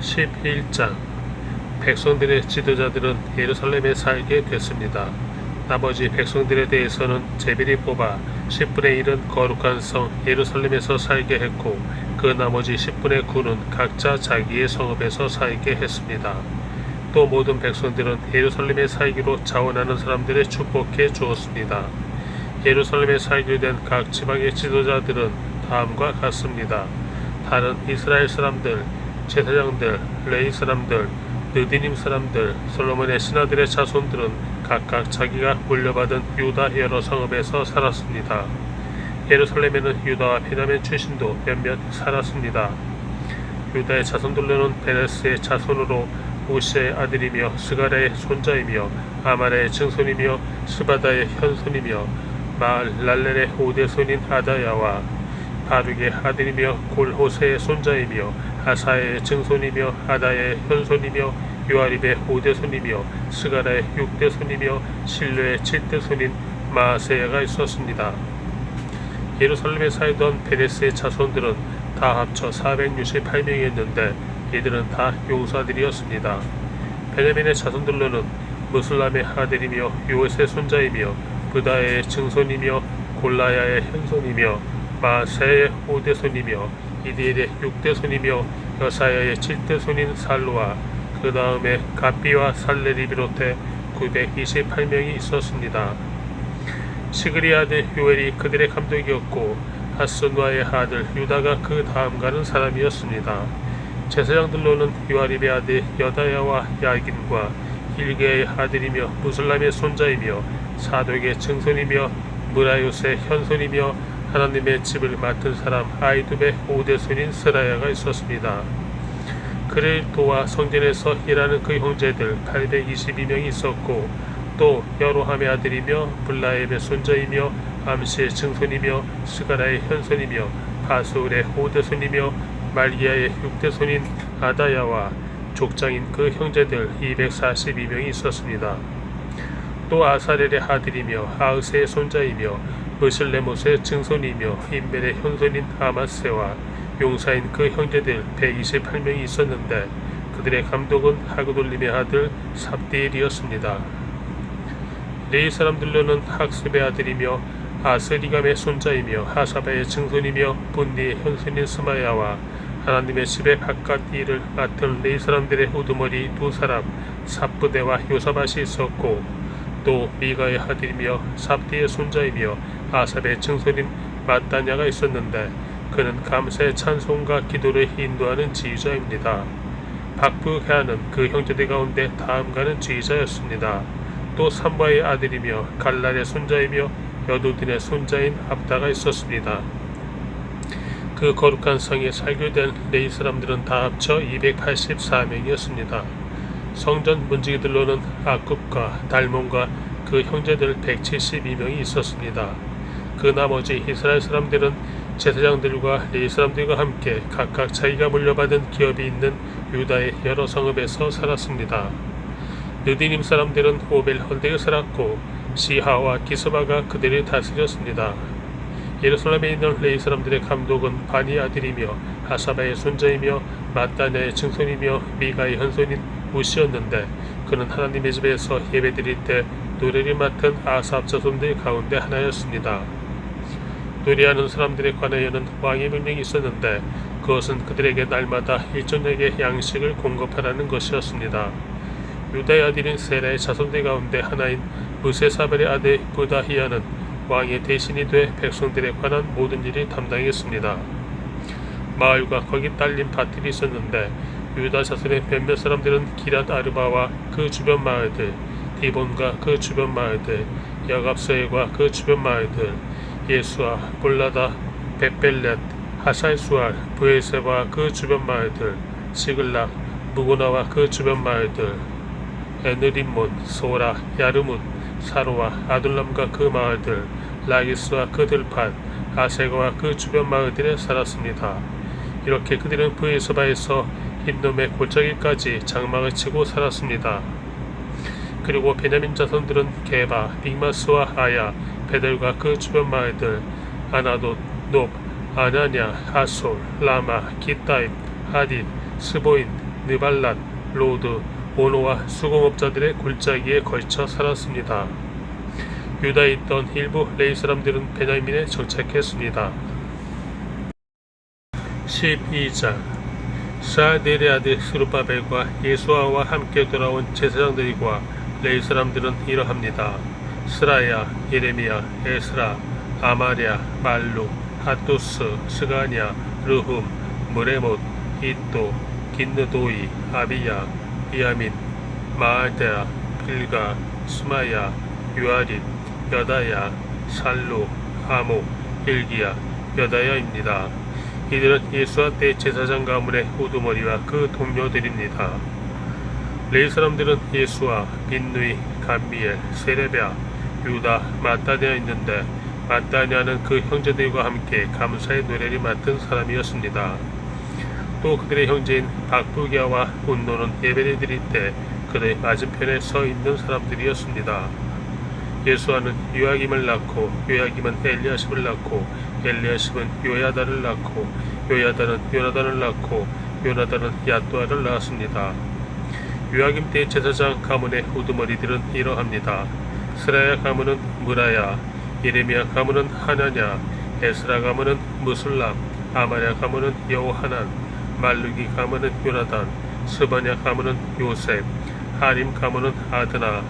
11장. 백성들의 지도자들은 예루살렘에 살게 됐습니다. 나머지 백성들에 대해서는 제비리 뽑아 10분의 1은 거룩한 성 예루살렘에서 살게 했고, 그 나머지 10분의 9는 각자 자기의 성읍에서 살게 했습니다. 또 모든 백성들은 예루살렘에 살기로 자원하는 사람들을 축복해 주었습니다. 예루살렘에 살게 된 각 지방의 지도자들은 다음과 같습니다. 다른 이스라엘 사람들, 제사장들, 레위 사람들, 느디님 사람들, 솔로몬의 신하들의 자손들은 각각 자기가 물려받은 유다 여러 성읍에서 살았습니다. 예루살렘에는 유다와 베냐민 출신도 몇몇 살았습니다. 유다의 자손들로는 베레스의 자손으로 우시아의 아들이며 스가랴의 손자이며 아말의 증손이며 스바다의 현손이며 마알랄렐의 오대손인 아다야와 바룩의 아들이며 골호세의 손자이며 아사의 증손이며 아다의 현손이며 요아립의 오대손이며 스가랴의 육대손이며 실로의 칠대손인 마아세야가 있었습니다. 예루살렘에 살던 베레스의 자손들은 다 합쳐 468명이었는데 이들은 다 용사들이었습니다. 베냐민의 자손들로는 무슬람의 아들이며 요엇의 손자이며 부다의 증손이며 골라야의 현손이며 마세의 오대손이며 이디엘의 육대손이며 여사야의 칠대손인 살루와 그 다음에 갑비와 살렐이 비롯해 928명이 있었습니다. 시그리 아들 요엘이 그들의 감독이었고, 하스누아의 아들 유다가 그 다음 가는 사람이었습니다. 제사장들로는 요아립의 아들 여다야와 야긴과 hilge의 아들이며 무슬람의 손자이며 사독의 증손이며 무라요스의 현손이며 하나님의 집을 맡은 사람 아이두의 오대손인 스라야가 있었습니다. 그를 도와 성전에서 일하는 그 형제들 822명이 있었고, 또 여로함의 아들이며 블라엠의 손자이며 암시의 증손이며 스가랴의 현손이며 바수울의 오대손이며 말기야의 육대손인 아다야와 족장인 그 형제들 242명이 있었습니다. 또 아사렐의 아들이며 아으세의 손자이며 무실레못의 증손이며 인벨의 현손인 아마세와 용사인 그 형제들 128명이 있었는데, 그들의 감독은 하그돌림의 아들 삽디엘이었습니다. 레위 사람들로는 학습의 아들이며 아스리감의 손자이며 하사바의 증손이며 분니의 현손인 스마야와 하나님의 집의 바깥 일을 맡은 레위 사람들의 우두머리 두 사람 삽부대와 요사밭이 있었고, 또 미가의 아들이며 삽디의 손자이며 아삽의 증손인 마따냐가 있었는데, 그는 감사의 찬송과 기도를 인도하는 지휘자입니다. 박부헤아는 그 형제들 가운데 다음가는 지휘자였습니다. 또 삼바의 아들이며 갈랄의 손자이며 여두딘의 손자인 압다가 있었습니다. 그 거룩한 성에 살교된 레위 사람들은 다 합쳐 284명이었습니다. 성전 문지기들로는 아굽과 달몬과 그 형제들 172명이 있었습니다. 그 나머지 이스라엘 사람들은 제사장들과 레위 사람들과 함께 각각 자기가 물려받은 기업이 있는 유다의 여러 성읍에서 살았습니다. 느디님 사람들은 오벨 헌데에 살았고, 시하와 기스바가 그들을 다스렸습니다. 예루살렘에 있는 레위 사람들의 감독은 바니 아들이며 하사바의 손자이며 마따냐의 증손이며 미가의 현손인 우시였는데, 그는 하나님의 집에서 예배드릴 때 노래를 맡은 아삽 자손들 가운데 하나였습니다. 노래하는 사람들에 관하여는 왕의 명령이 있었는데, 그것은 그들에게 날마다 일정량의 양식을 공급하라는 것이었습니다. 유다의 아들인 세라의 자손들 가운데 하나인 무세사벨의 아들 부다히야는 왕의 대신이 돼 백성들에 관한 모든 일을 담당했습니다. 마을과 거기 딸린 밭들이 있었는데, 유다 자손의 몇몇 사람들은 기랏 아르바와 그 주변 마을들, 디본과 그 주변 마을들, 여갑서엘과 그 주변 마을들, 예수아, 볼라다, 벳벨렛, 하살수알, 브에세와 그 주변 마을들, 시글락, 무고나와 그 주변 마을들, 에느림몬, 소라, 야르문, 사로와 아둘람과 그 마을들, 라기스와 그 들판, 아세가와 그 주변 마을들에 살았습니다. 이렇게 그들은 브에서바에서 흰놈의 골짜기까지 장막을 치고 살았습니다. 그리고 베냐민 자손들은 게바, 빅마스와 아야, 베델과 그 주변 마을들, 아나돗, 높, 아냐냐, 하솔, 라마, 기타임, 하딘, 스보인, 느발란, 로드, 오노와 수공업자들의 골짜기에 걸쳐 살았습니다. 유다에 있던 일부 레위 사람들은 베냐민에 정착했습니다. 12장 스알델의 아들 스룹바벨과 예수아와 함께 돌아온 제사장들과 레위 사람들은 이러합니다. 스라야, 예레미야, 에스라, 아마랴, 말룩, 핫두스, 스가냐, 르훔, 무레못, 이또, 긴느도이, 아비야, 비야민, 마알데아, 빌가, 스마야, 유아립, 여다야, 살루, 아목, 일기야, 여다야입니다. 이들은 예수와 때 제사장 가문의 우두머리와 그 동료들입니다. 레위 사람들은 예수와 빈누이, 감미엘, 세레베아, 유다, 마따냐 있는데 마따냐는 그 형제들과 함께 감사의 노래를 맡은 사람이었습니다. 또 그들의 형제인 박부기아와 운노는 예배를 드릴 때 그들의 맞은편에 서 있는 사람들이었습니다. 예수아는 요야김을 낳고 요야김은 엘리야십을 낳고 엘리야십은 요야다를 낳고 요야다는 요나단을 낳고 요나단은 야또아를 낳았습니다. 요야김 때 제사장 가문의 우두머리들은 이러합니다. 스라야 가문은 무라야, 예레미야 가문은 하나냐, 에스라 가문은 무술람, 아마랴 가문은 여호하난, 말루기 가문은 요나단, 스바냐 가문은 요셉, 하림 가문은 아드나,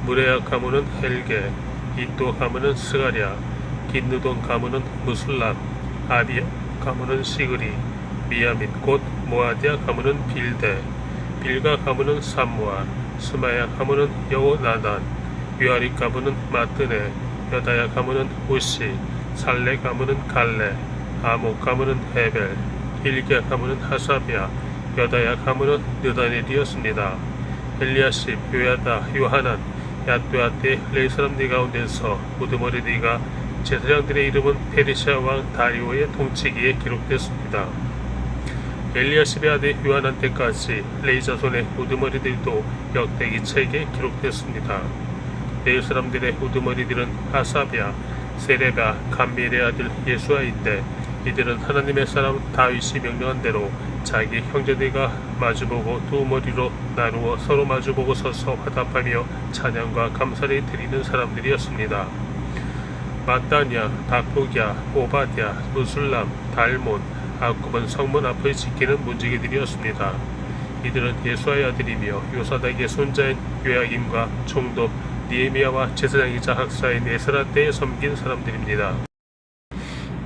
무레야 가문은 헬게, 이또 가문은 스가랴, 긴느돈 가문은 무술람, 아비야 가문은 시그리, 미야민 곧 모아디아 가문은 빌데, 빌가 가문은 삼무아, 스마야 가문은 여호나단, 유아리 가문은 마뜨네, 여다야 가문은 우시, 살레 가문은 갈레, 아목 가문은 헤벨, 일기야 가문은 하사비아, 여다야 가문은 느다넬이었습니다. 엘리야십, 요야다, 요하난, 야또야 때 레위 사람들 가운데서 우두머리들과 제사장들의 이름은 페르시아 왕 다리오의 통치기에 기록됐습니다. 엘리야십의 아들 요하난 때까지 레위 자손의 우두머리들도 역대기 책에 기록됐습니다. 레위 사람들의 우두머리들은 아사비아, 세레바, 감미엘의 아들 예수아인데 이들은 하나님의 사람 다윗이 명령한 대로 자기 형제들과 마주보고 두 머리로 나누어 서로 마주보고 서서 화답하며 찬양과 감사를 드리는 사람들이었습니다. 마따냐, 박부기야, 오바디아, 무술람, 달몬, 아굽은 성문 앞을 지키는 문지기들이었습니다. 이들은 예수아의 아들이며 요사닥의 손자인 요야김과 총독 니에미야와 제사장이자 학사인 에스라 때에 섬긴 사람들입니다.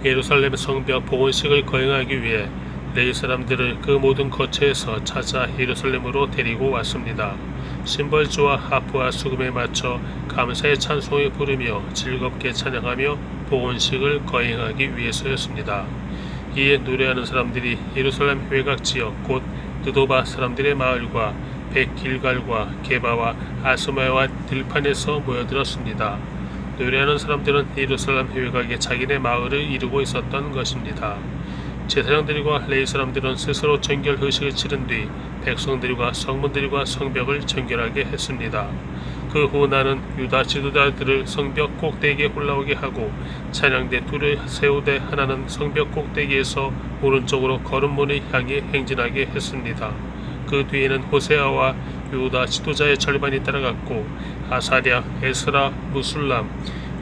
예루살렘 성벽 복원식을 거행하기 위해 레위 사람들을 그 모든 거처에서 찾아 예루살렘으로 데리고 왔습니다. 심벌주와 하프와 수금에 맞춰 감사의 찬송을 부르며 즐겁게 찬양하며 복원식을 거행하기 위해서였습니다. 이에 노래하는 사람들이 예루살렘 외곽지역 곧 느도바 사람들의 마을과 백길갈과 게바와 아스마와 들판에서 모여들었습니다. 노래하는 사람들은 예루살렘 외곽에 자기네 마을을 이루고 있었던 것입니다. 제사장들과 레위 사람들은 스스로 정결 의식을 치른 뒤 백성들과 성문들과 성벽을 정결하게 했습니다. 그 후 나는 유다 지도자들을 성벽 꼭대기에 올라오게 하고 찬양대 둘을 세우되 하나는 성벽 꼭대기에서 오른쪽으로 거름문을 향해 행진하게 했습니다. 그 뒤에는 호세아와 유다 지도자의 절반이 따라갔고 아사랴, 에스라, 무술람,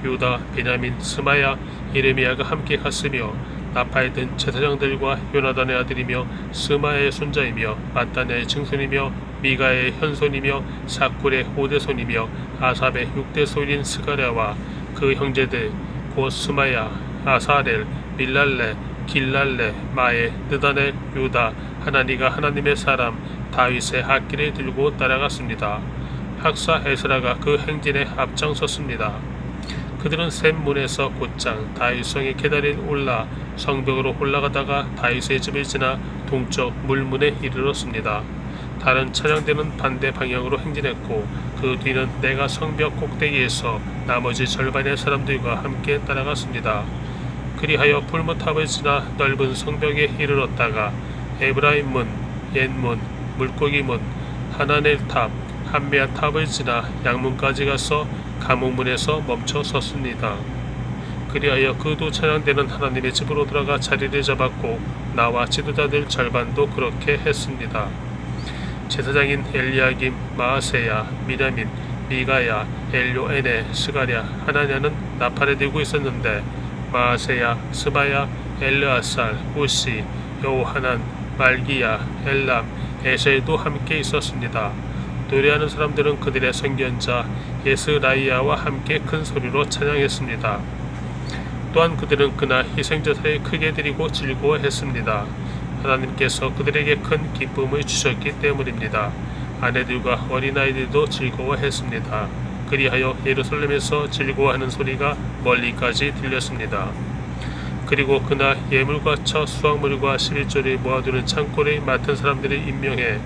유다, 베냐민, 스마야, 예레미야가 함께 갔으며 나파에 든 제사장들과 요나단의 아들이며 스마야의 손자이며 마따냐의 증손이며 미가의 현손이며 사쿨의 오대손이며 아삽의 육대손인 스가랴와 그 형제들 곧 스마야, 아사렐, 밀랄레, 길랄레, 마에, 느다넬, 유다, 하나니가 하나님의 사람 다윗의 악기를 들고 따라갔습니다. 학사 에스라가 그 행진에 앞장섰습니다. 그들은 샘문에서 곧장 다윗성의 계단에 올라 성벽으로 올라가다가 다윗의 집을 지나 동쪽 물문에 이르렀습니다. 다른 찬양대는 반대 방향으로 행진했고 그 뒤는 내가 성벽 꼭대기에서 나머지 절반의 사람들과 함께 따라갔습니다. 그리하여 풀무탑을 지나 넓은 성벽에 이르렀다가 에브라임문, 옛문, 물고기문, 하나넬탑, 한메아탑을 지나 양문까지 가서 감옥문에서 멈춰 섰습니다. 그리하여 그 두 찬양대는 하나님의 집으로 들어가 자리를 잡았고 나와 지도자들 절반도 그렇게 했습니다. 제사장인 엘리야김, 마아세야, 미랴민, 미가야, 엘요에네, 스가랴, 하나냐는 나팔에 들고 있었는데 마아세야, 스바야, 엘르아살, 우시, 여호하난, 말기야, 엘람, 에셀도 함께 있었습니다. 노래하는 사람들은 그들의 선견자 예스라이야와 함께 큰 소리로 찬양했습니다. 또한 그들은 그날 희생제사를 크게 드리고 즐거워했습니다. 하나님께서 그들에게 큰 기쁨을 주셨기 때문입니다. 아내들과 어린아이들도 즐거워했습니다. 그리하여 예루살렘에서 즐거워하는 소리가 멀리까지 들렸습니다. 그리고 그날 예물과 첫 수확물과 11조를 모아두는 창고를 맡은 사람들을 임명해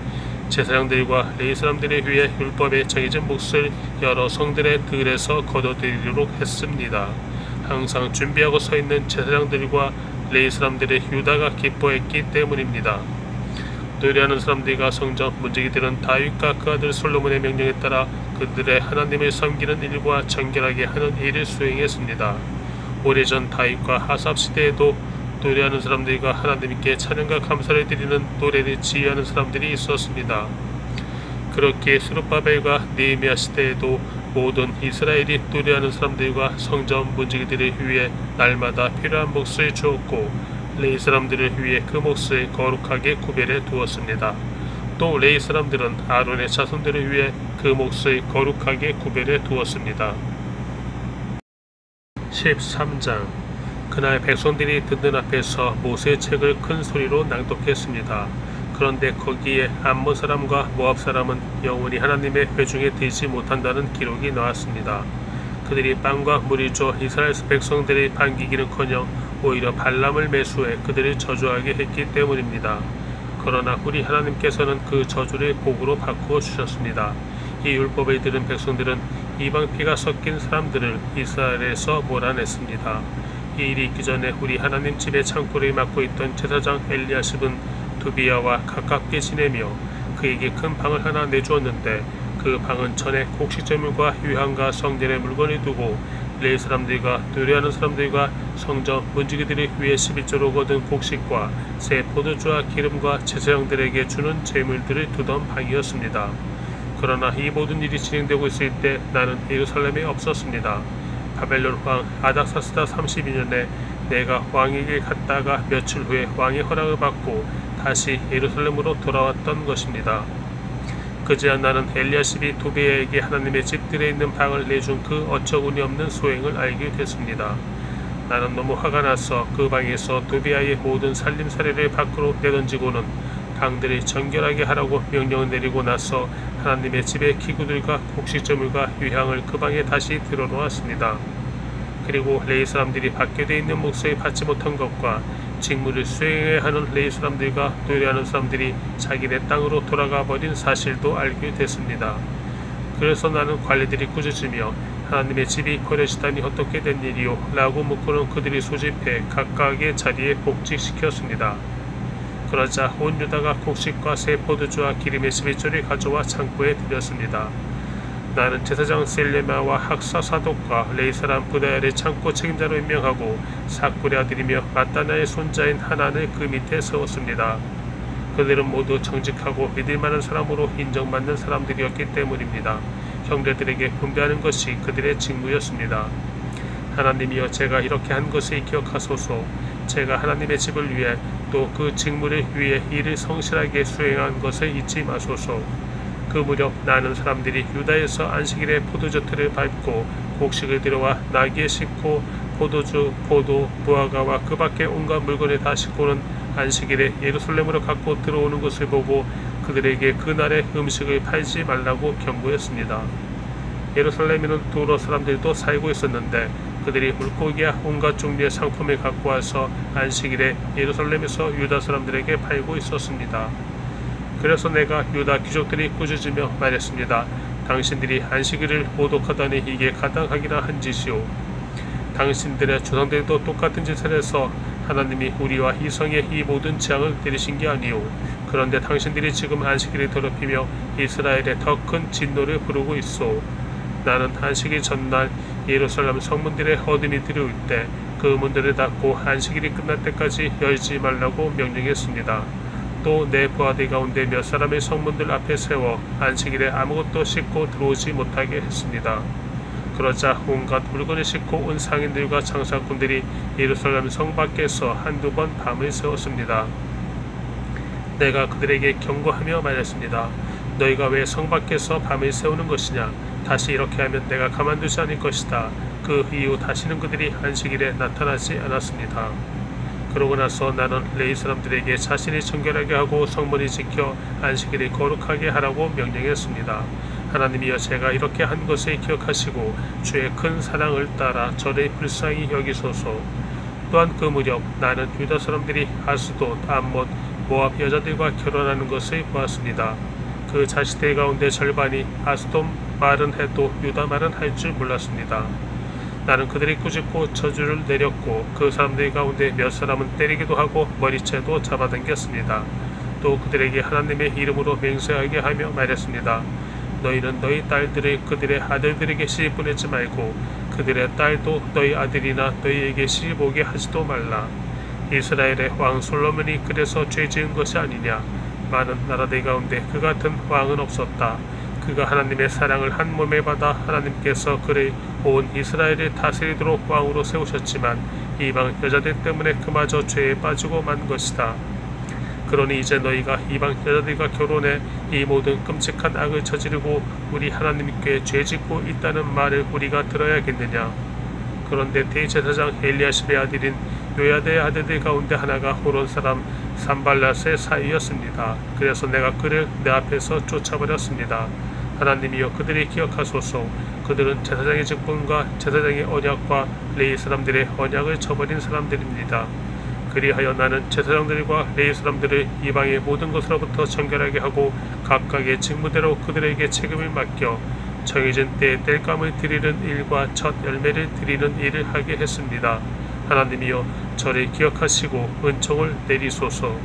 제사장들과 레위 사람들을 위해 율법에 정해진 몫을 여러 성들의 들에서 거둬들이도록 했습니다. 항상 준비하고 서 있는 제사장들과 레위 사람들의 유다가 기뻐했기 때문입니다. 노래하는 사람들과 성전 문지기들은 다윗과 그 아들 솔로몬의 명령에 따라 그들의 하나님을 섬기는 일과 정결하게 하는 일을 수행했습니다. 오래전 다윗과 하삽 시대에도 노래하는 사람들과 하나님께 찬양과 감사를 드리는 노래를 지휘하는 사람들이 있었습니다. 그렇게 스룹바벨과 느헤미야 시대에도 모든 이스라엘이 노래하는 사람들과 성전 문지기들을 위해 날마다 필요한 몫을 주었고 레위 사람들을 위해 그 몫을 거룩하게 구별해 두었습니다. 또 레위 사람들은 아론의 자손들을 위해 그 몫을 거룩하게 구별해 두었습니다. 13장 그날 백성들이 듣는 앞에서 모세의 책을 큰 소리로 낭독했습니다. 그런데 거기에 암몬 사람과 모압 사람은 영원히 하나님의 회중에 들지 못한다는 기록이 나왔습니다. 그들이 빵과 물을 줘 이스라엘 백성들을 반기기는커녕 오히려 발람을 매수해 그들을 저주하게 했기 때문입니다. 그러나 우리 하나님께서는 그 저주를 복으로 바꾸어 주셨습니다. 이 율법을 들은 백성들은 이방 피가 섞인 사람들을 이스라엘에서 몰아냈습니다. 이 일이 있기 전에 우리 하나님 집의 창고를 맡고 있던 제사장 엘리야십은 두비야와 가깝게 지내며 그에게 큰 방을 하나 내주었는데 그 방은 전에 곡식제물과 유향과 성전의 물건을 두고 레위 사람들과 노래하는 사람들과 성전 문지기들을 위해 11조로 거둔 곡식과 새 포도주와 기름과 제사장들에게 주는 제물들을 두던 방이었습니다. 그러나 이 모든 일이 진행되고 있을 때 나는 예루살렘에 없었습니다. 바벨론 왕 아닥사스다 32년에 내가 왕에게 갔다가 며칠 후에 왕의 허락을 받고 다시 예루살렘으로 돌아왔던 것입니다. 그제야 나는 엘리야십이 도비야에게 하나님의 집들에 있는 방을 내준 그 어처구니 없는 소행을 알게 됐습니다. 나는 너무 화가 나서 그 방에서 도비야의 모든 살림살이를 밖으로 내던지고는 방들을 정결하게 하라고 명령을 내리고 나서 하나님의 집의 기구들과 곡식제물과 유향을 그 방에 다시 들어놓았습니다. 그리고 레위 사람들이 밖에 돼 있는 몫을 받지 못한 것과 직무를 수행해야 하는 레위 사람들과 노래하는 사람들이 자기네 땅으로 돌아가 버린 사실도 알게 됐습니다. 그래서 나는 관리들이 꾸짖으며 하나님의 집이 버려지다니 어떻게 된 일이요? 라고 묻고는 그들이 소집해 각각의 자리에 복직시켰습니다. 그러자 온 유다가 곡식과 새 포도주와 기름의 11조를 가져와 창고에 들였습니다. 나는 제사장 셀레마와 학사 사독과 레위 사람 부다야를 창고 책임자로 임명하고 삭불의 아들이며 마따나의 손자인 하난을 그 밑에 세웠습니다. 그들은 모두 정직하고 믿을만한 사람으로 인정받는 사람들이었기 때문입니다. 형제들에게 분배하는 것이 그들의 직무였습니다. 하나님이여, 제가 이렇게 한 것을 기억하소서. 제가 하나님의 집을 위해 또 그 직무를 위해 일을 성실하게 수행한 것을 잊지 마소서. 그 무렵 나는 사람들이 유다에서 안식일에 포도주 틀을 밟고 곡식을 들여와 나귀에 싣고 포도주, 포도, 무화과와 그 밖에 온갖 물건을 다 싣고는 안식일에 예루살렘으로 갖고 들어오는 것을 보고 그들에게 그날의 음식을 팔지 말라고 경고했습니다. 예루살렘에는 두로 사람들도 살고 있었는데 그들이 물고기와 온갖 종류의 상품을 갖고 와서 안식일에 예루살렘에서 유다 사람들에게 팔고 있었습니다. 그래서 내가 유다 귀족들이 꾸짖으며 말했습니다. 당신들이 안식일을 모독하다니 이게 가당하기나 한 짓이오. 당신들의 조상들도 똑같은 짓을 해서 하나님이 우리와 이성의 이 모든 재앙을 내리신 게 아니오. 그런데 당신들이 지금 안식일을 더럽히며 이스라엘에 더 큰 진노를 부르고 있어. 나는 안식일 전날 예루살렘 성문들의 어둠이 들어올 때 그 문들을 닫고 안식일이 끝날 때까지 열지 말라고 명령했습니다. 또 내 부하들 가운데 몇 사람의 성문들 앞에 세워 안식일에 아무것도 싣고 들어오지 못하게 했습니다. 그러자 온갖 물건을 싣고 온 상인들과 장사꾼들이 예루살렘 성 밖에서 한두 번 밤을 새웠습니다. 내가 그들에게 경고하며 말했습니다. 너희가 왜 성 밖에서 밤을 새우는 것이냐? 다시 이렇게 하면 내가 가만두지 않을 것이다. 그 이후 다시는 그들이 안식일에 나타나지 않았습니다. 그러고 나서 나는 레위 사람들에게 자신이 정결하게 하고 성문을 지켜 안식일을 거룩하게 하라고 명령했습니다. 하나님이여, 제가 이렇게 한 것을 기억하시고 주의 큰 사랑을 따라 저를 불쌍히 여기소서. 또한 그 무렵 나는 유다 사람들이 아스돗, 암몬, 모압 여자들과 결혼하는 것을 보았습니다. 그 자식들 가운데 절반이 아스돗 말은 해도 유다 말은 할 줄 몰랐습니다. 나는 그들이 꾸짖고 저주를 내렸고 그 사람들 가운데 몇 사람은 때리기도 하고 머리채도 잡아당겼습니다. 또 그들에게 하나님의 이름으로 맹세하게 하며 말했습니다. 너희는 너희 딸들을 그들의 아들들에게 시집보내지 말고 그들의 딸도 너희 아들이나 너희에게 시집오게 하지도 말라. 이스라엘의 왕 솔로몬이 그래서 죄지은 것이 아니냐? 많은 나라들 가운데 그 같은 왕은 없었다. 그가 하나님의 사랑을 한 몸에 받아 하나님께서 그를 온 이스라엘을 다스리도록 왕으로 세우셨지만 이방 여자들 때문에 그마저 죄에 빠지고 만 것이다. 그러니 이제 너희가 이방 여자들과 결혼해 이 모든 끔찍한 악을 저지르고 우리 하나님께 죄짓고 있다는 말을 우리가 들어야겠느냐? 그런데 대제사장 엘리야십의 아들인 요야다의 아들들 가운데 하나가 호론 사람 산발랏의 사이였습니다. 그래서 내가 그를 내 앞에서 쫓아버렸습니다. 하나님이여, 그들이 기억하소서. 그들은 제사장의 직분과 제사장의 언약과 레위 사람들의 언약을 저버린 사람들입니다. 그리하여 나는 제사장들과 레위 사람들을 이방의 모든 것으로부터 정결하게 하고 각각의 직무대로 그들에게 책임을 맡겨 정해진 때에 땔감을 드리는 일과 첫 열매를 드리는 일을 하게 했습니다. 하나님이여, 저를 기억하시고 은총을 내리소서.